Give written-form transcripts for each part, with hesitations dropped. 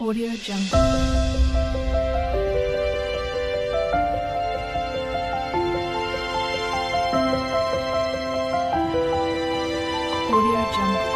Audio Jungle. Audio Jungle.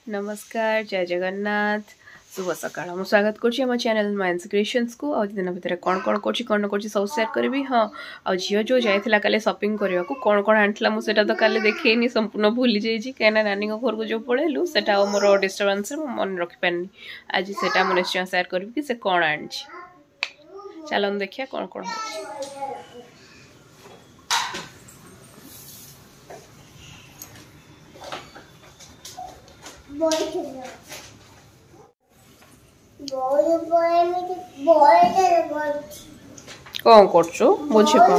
नमस्कार जय जगन्नाथ शुभ सकाळ मु स्वागत करछि हम चैनल माइंस क्रिएशंस को आ दिन भीतर कोन कोन करछि कोन करछि सब शेयर करबी हां आ जियो जो जाइथिला काले शॉपिंग करबा को कोन कोन आंठला मु सेटा तो काले देखैनी संपूर्ण भूली जाई छी केना नानी को घर को जो पळेलु सेटा मोर डिस्टर्बेंस मु मन रखि पानी आज सेटा मु निश्चय शेयर करबी कि से कोन आंछि चलन देखिया कोन कोन होछि कौन करछु बुझी पा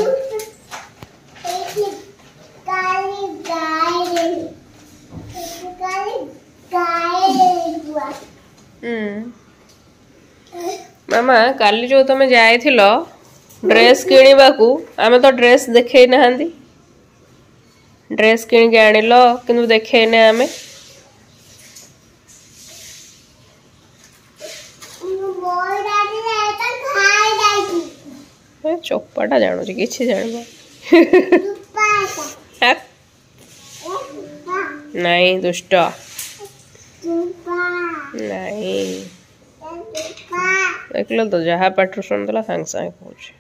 मामा काली जो तुम जाइथिलो ड्रेस किनिबा को आमे तो ड्रेस देखै नहांदी ड्रेस किन के आनिलो किंतु देखै ने आमे चोपाटा जानो जी किछि जानबो नहीं दुष्ट नहीं देखलो तो जहा पाठ सुनदला सांग सांग पहुंच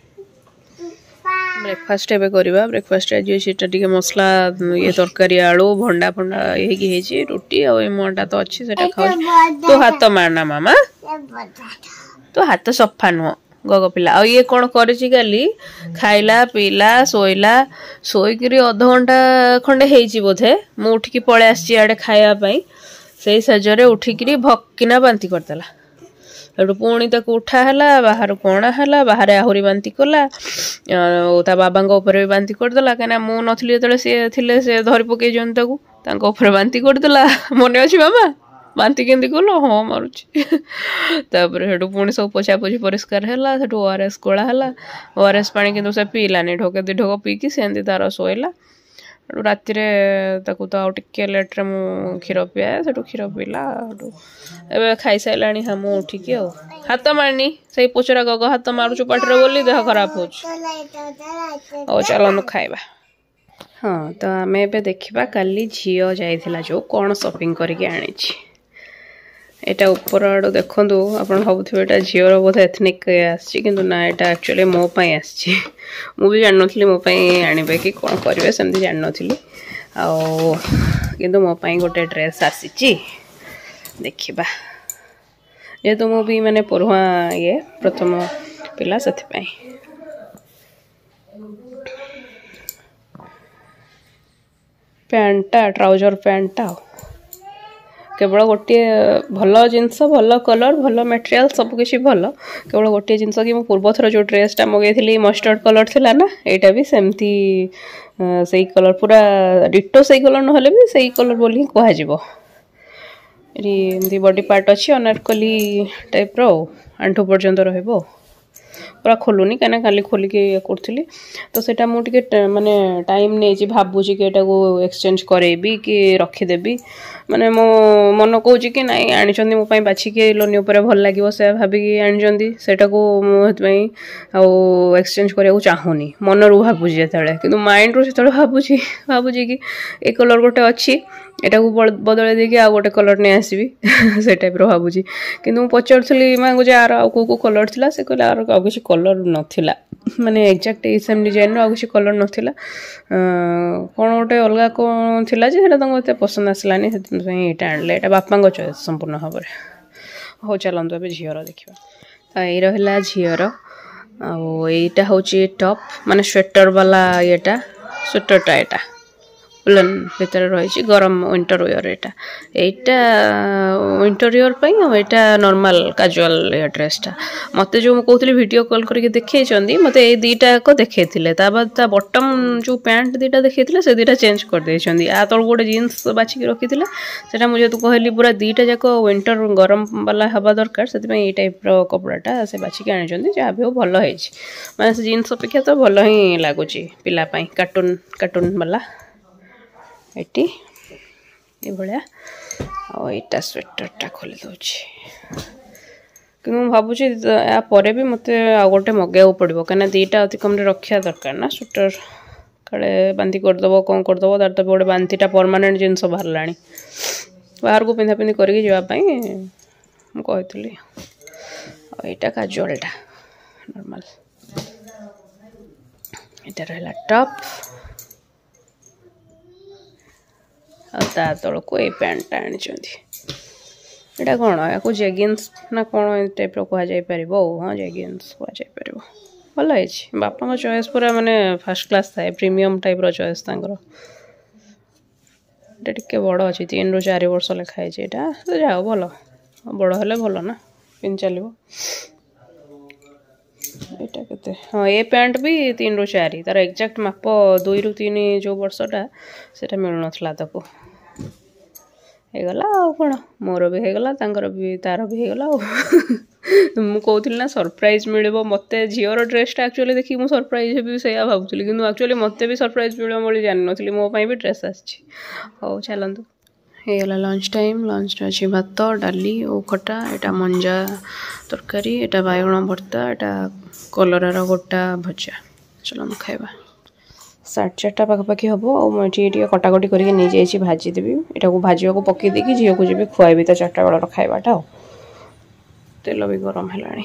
ब्रेकफास्ट एबे करबा ब्रेकफास्ट आज सेटा टिके मसला ये तरकारी आलू भंडा फंडा यही की हेची रोटी और ए मोंडा तो अच्छी सेटा खाउ तो हाथ मारना मामा तो हाथ सफा नुह गग पिला और ये कौन करी काली खाइला पीला शोला शोकरी अध घंटा खंडे हेची बोधे मु उठिकी पळे आसी आडे खाया पई सेई सजरे उठिकी भक्किना बांती करतला एडु पुणी तक उठा हला बाहर कोणा हला बाहर आहुरी बांती कला ता बाबांग ऊपर भी बांती करदला कना मु नथली जेतले से थिले से धरि पके जन ताकू तांग ऊपर बांती करदला मने अछि बाबा बांती केंदी कलो हाँ मारुची तापर हेडु पुणी सब पोछा पोछी परिष्कार हैला सेटु ओआरएस कोळा हैला ओआरएस पानी किंतु से पीलानी ढोके दी ढोक पीकी सेंदी तार सोइला राति रे ताकू तो आउ टिके लेट रे मु खीर पिया सेटु खीर पीला एबे खाई साइलानी हम उठिकी आ हाथ मारनी सही पोचरा गग हाथ मारुचु पाटरे बोली देह खराब होछ ओ चलो खाइबा हाँ तो आमे एबे देखिबा काली झियो जाइथिला जो कोन शॉपिंग करके आनी छी एटा ऊपर आड़ो देखंदु आपण भाबुथिबे एटा झियोर बोध एथनिक आछि किंतु ना एटा एक्चुअली मो पई आछि मु भी जान नथली मो पई आनिबे कि कोन करबे सेमति जान नथली आ किंतु मो पई गोटे ड्रेस आसीची देखिबा ये तो मु भी माने परुवा ये प्रथम पिला सथि पई पैंटा ट्राउजर पैंटा केवल गोटे भल जिनस भल कलर भल मटेरियल सब किसी भल केवल गोटे जिनस कि पूर्व थर जो ड्रेसटा मगेली मस्टर्ड कलर थिला ना एटा भी सेमती सही कलर पूरा डिटो सही कलर नहले भी सही कलर बोली कह जिवो एमती बॉडी पार्ट अच्छी अनारकली टाइप रो आंठू पर्यंत रहइबो पूरा खोलुनी कहीं खाली खोलिकी ये करी तो सेटा मुझे माने टाइम नहीं भावुची कि एटा को एक्सचेंज करेबी कि रखीदेवी माने मो मन कौच कि नाई आनी मो बाछिकी लोनी उपर भल लगे से भाविकी आनी सेटा को मुझे एक्सचेंज करने चाहूनी मन रू भावुची जो कि माइंड रू से भावुची कि ए कलर गोटे अच्छी एटा को बदल देकी आ गोटे कलर नहीं आसबी से टाइप भावुची कि पचारूली माँ को आर आउ को कलर थिला से कहले आर आ किसी कलर नथिला माने एक्जाक्ट सेम डिजाइन रो आ किसी कलर नथिला कौन गोटे अलग कौन थिला जे सेटा तंग पसंद आसलानी एटा आनले एटा बापा चॉइस संपूर्ण भाव हो चलतु ए झीर देखा तो ये रहा झीर आईटा हूँ टॉप माने स्वेटर वाला येटा स्वेटरटा एटा उलन भीतर रही गरम विंटर वेयर एटा विंटर वेयर पई एटा नॉर्मल कैजुअल ड्रेसटा मते जो कहतली वीडियो कॉल करके देखै मते ए दीटा को देखैथिले ता बाद ता बॉटम जो पैंट दीटा देखैथिले से दीटा चेंज कर दैछंदी आ तळ गोटे जीन्स बाछि के रखिथिले सेटा मुझे तो कहली पूरा दीटा जाको विंटर गरम वाला हवा दरकार सेति में ए टाइप रो कपड़ाटा से बाछि के आनिछंदी जा भी भलो हेछि माने से जीन्स अपेक्षा तो भलो ही लागुची पिला पई कार्टून वाला एटी ये भलिया आ एटा स्वेटरटा खोली दउछि कि भावुँ या पर भी मत आउ गोटे मगाइक पड़ो कहीं दीटा अति कम रखा दरकार ना स्वेटर काले बांती करदेव कौन करदेव तार तो गोटे बांतीटा परमानेंट जिनस बाहर बाहर को पिंधा पिंधि करके जावाई मुझे यहाँ काजुआलटा नॉर्मल ये रहा टॉप तल को ये पैंटा आनी यहाँ कौन या जेगिन्स ना कौन टाइप कहुपर हाँ जेगिन्स कहुपर भल है बापा चॉइस पूरा माने फर्स्ट क्लास थाए प्रीमियम टाइप चॉइस टे बड़ अच्छी 3 ରୁ 4 वर्ष लिखाई यहाँ तो जाओ भल बड़ हेल्ले भल ना पिंध चलो यहाँ के हाँ ये पैंट भी 3 ରୁ 4 तार एक्जाक्ट माप 2 ରୁ 3 जो वर्षटा से मिलू ना ताको होगला कौन मोर भी होगला भी तार भी होगला मुझे कहती ना सरप्राइज मिले मत झीवर ड्रेसटा एक्चुअली देखिए मुझे सरप्राइज भी से भावुली कि एक्चुअली मत भी सरप्राइज मिले बोली जान नी मोपाई भी ड्रेस आसी हो चलतु होगला लंच टाइम लंच अच्छी भात डाली और खटा यहाँ मंजा तरकारी यहाँ बैगण भर्ता यहाँ कलरार गोटा भजा चलो खाइबा 4:30 पाखापाखि हम और मुझे कटाकटी करके नहीं जाइए भाजीदेवी यहाँ को भाजा को पकई देकी झील को जी खुआबी तो 4टा बेलर खाइबाटा तेल भी गरम है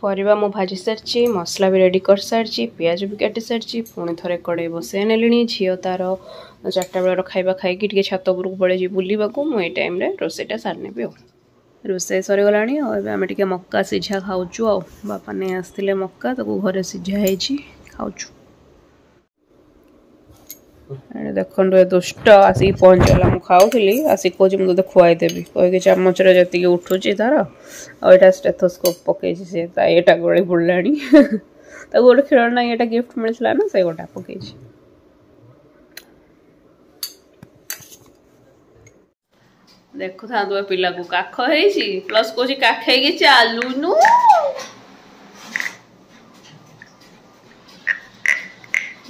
परिवा मु भाजी सारी मसला भी रेडी कर सारी पियाज भी काटी सारी पुणी थे कड़े बसई नेली झील तार 4टा बेलर खाइबा खाई छात उपरको पड़े बुलवाक मुझे टाइम रोसईटा सारी भी रोसे सरीगला आम टे मक्का सीझा खाऊचु आ बापा नहीं आसते मक्का तो घरे सीझा खाऊचु देखो दुष्ट आसिक पहुँचला मुझे खाऊली आसिक कौच मुझे खुआईदेवी कहीकि चामच जी उठुची तार आटा स्टेथोस्कोप पकई सी ये गड़ी बुड़ला गोटे खेलना ये गिफ्ट मिलता ना से गोटा पकई देखु था पिला को काख प्लस कौच काख चलुनु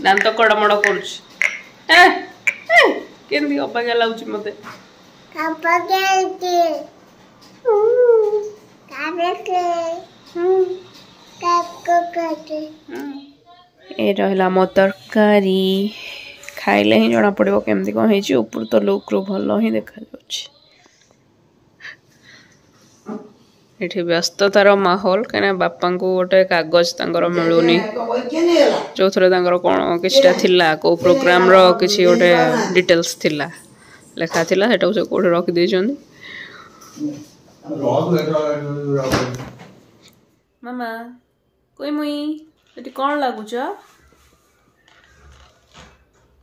दांत कड़मड़ करमी अबाग्या लगुच मत ये रहा मो तरकारी खाइले ही जना पड़ो केमती कौन है ऊपर तो लुक रू भल ही देखा ये व्यस्ततार माहौल कहीं बापा को गोटे कागज मिलूनी जो थे कौन कि कौ प्रोग्राम किसी गोटे डिटेल्स थिला लेखा थिला सेटा से कौटे रखिदे मामा कोई मुई कौन लगुच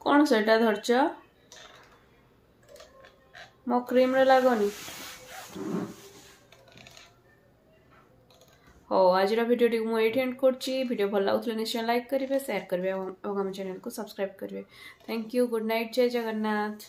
कौन सेटा धरच मो क्रीम रे लागनी हो आज भिडियो टी मुझे एंड कर भल लगुले निश्चय लाइक करेंगे शेयर करेंगे और आम चैनल को सब्सक्राइब करेंगे थैंक यू गुड नाइट जय जगन्नाथ।